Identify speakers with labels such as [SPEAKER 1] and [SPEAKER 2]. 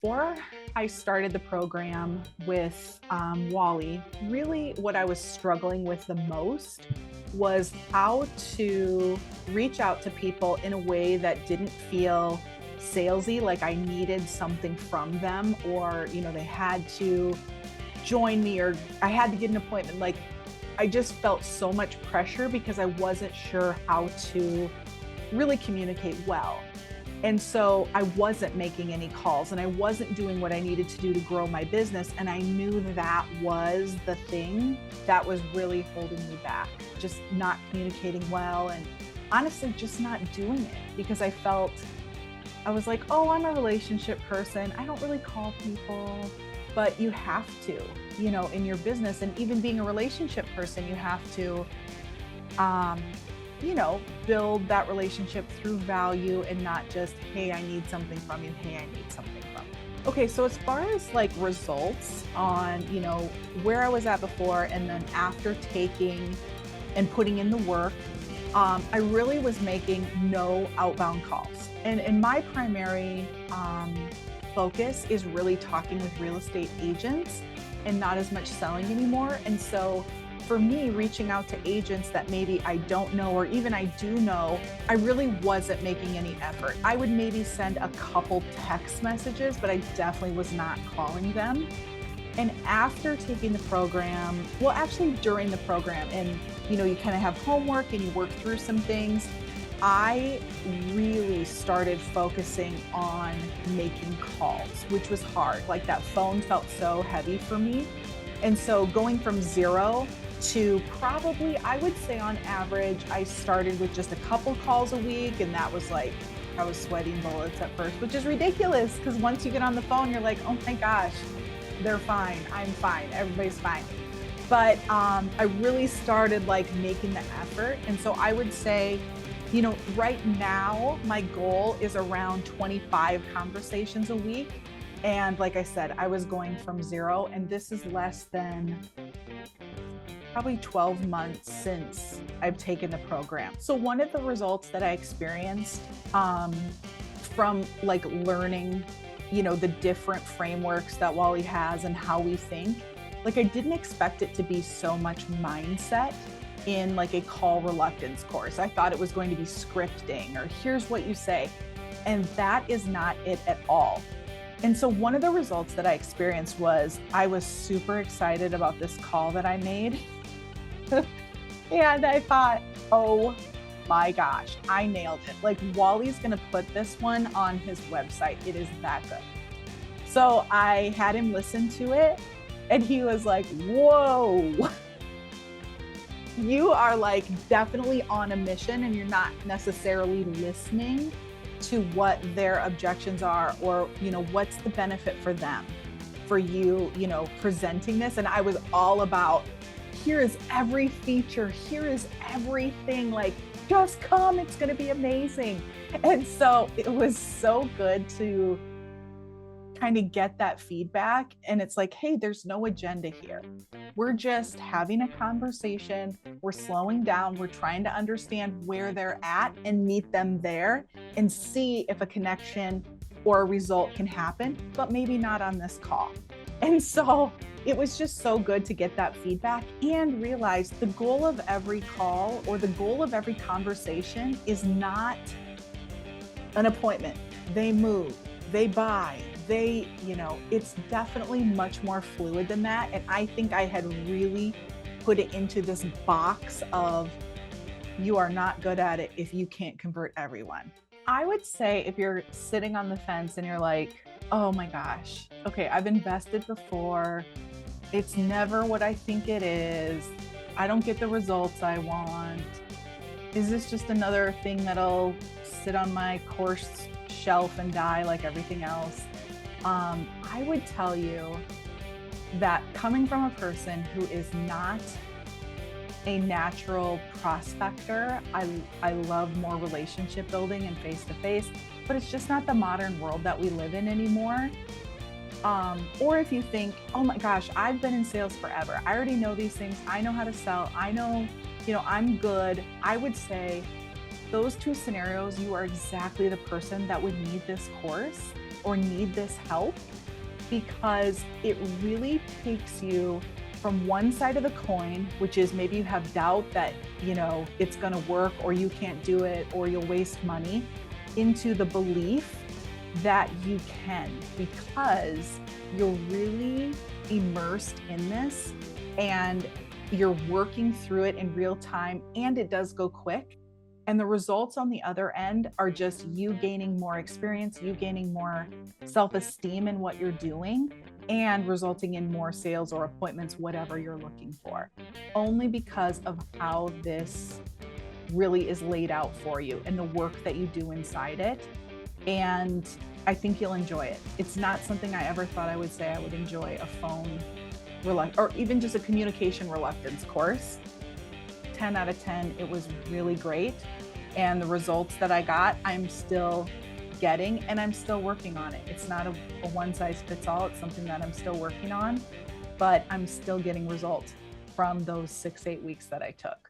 [SPEAKER 1] Before I started the program with Wally, really what I was struggling with the most was how to reach out to people in a way that didn't feel salesy, like I needed something from them, or they had to join me, or I had to get an appointment. Like I just felt so much pressure because I wasn't sure how to really communicate well. And so I wasn't making any calls and I wasn't doing what I needed to do to grow my business. And I knew that was the thing that was really holding me back, just not communicating well and honestly just not doing it because I was like, oh, I'm a relationship person. I don't really call people, but you have to, in your business. And even being a relationship person, you have to, build that relationship through value and not just, hey, I need something from you. Hey, I need something from you. Okay, so as far as like results on, where I was at before and then after taking and putting in the work, I really was making no outbound calls. And my primary focus is really talking with real estate agents and not as much selling anymore. And so for me, reaching out to agents that maybe I don't know, or even I do know, I really wasn't making any effort. I would maybe send a couple text messages, but I definitely was not calling them. And after taking the program, well, actually during the program, and you kind of have homework and you work through some things, I really started focusing on making calls, which was hard. Like that phone felt so heavy for me. And so going from zero to probably, I would say on average, I started with just a couple calls a week. And that was like, I was sweating bullets at first, which is ridiculous because once you get on the phone, you're like, oh my gosh, they're fine. I'm fine. Everybody's fine. But I really started like making the effort. And so I would say, right now, my goal is around 25 conversations a week. And like I said, I was going from zero, and this is less than probably 12 months since I've taken the program. So one of the results that I experienced from like learning, the different frameworks that Wally has and how we think, like I didn't expect it to be so much mindset in like a call reluctance course. I thought it was going to be scripting or here's what you say. And that is not it at all. And so one of the results that I experienced was I was super excited about this call that I made. And I thought, oh my gosh, I nailed it. Like Wally's going to put this one on his website. It is that good. So I had him listen to it and he was like, whoa, you are like definitely on a mission and you're not necessarily listening to what their objections are or, what's the benefit for them, for you, presenting this. And I was all about, here is every feature, here is everything, like just come, it's going to be amazing. And so it was so good to kind of get that feedback. And it's like, hey, there's no agenda here. We're just having a conversation. We're slowing down. We're trying to understand where they're at and meet them there and see if a connection or a result can happen, but maybe not on this call. And so it was just so good to get that feedback and realize the goal of every call or the goal of every conversation is not an appointment. They move, they buy, it's definitely much more fluid than that. And I think I had really put it into this box of you are not good at it if you can't convert everyone. I would say if you're sitting on the fence and you're like, oh my gosh, okay, I've invested before. It's never what I think it is. I don't get the results I want. Is this just another thing that'll sit on my course shelf and die like everything else? I would tell you that coming from a person who is not a natural prospector, I love more relationship building and face-to-face, but it's just not the modern world that we live in anymore. Or if you think, oh my gosh, I've been in sales forever. I already know these things. I know how to sell. I know, I'm good. I would say those two scenarios, you are exactly the person that would need this course or need this help, because it really takes you from one side of the coin, which is maybe you have doubt that, it's going to work, or you can't do it, or you'll waste money, into the belief that you can, because you're really immersed in this and you're working through it in real time, and it does go quick. And the results on the other end are just you gaining more experience, you gaining more self-esteem in what you're doing, and resulting in more sales or appointments, whatever you're looking for, only because of how this really is laid out for you and the work that you do inside it. And I think you'll enjoy it. It's not something I ever thought I would say I would enjoy, a phone or even just a communication reluctance course. 10 out of 10, it was really great. And the results that I got, I'm still getting, and I'm still working on it. It's not a one size fits all. It's something that I'm still working on, but I'm still getting results from those 6-8 weeks that I took.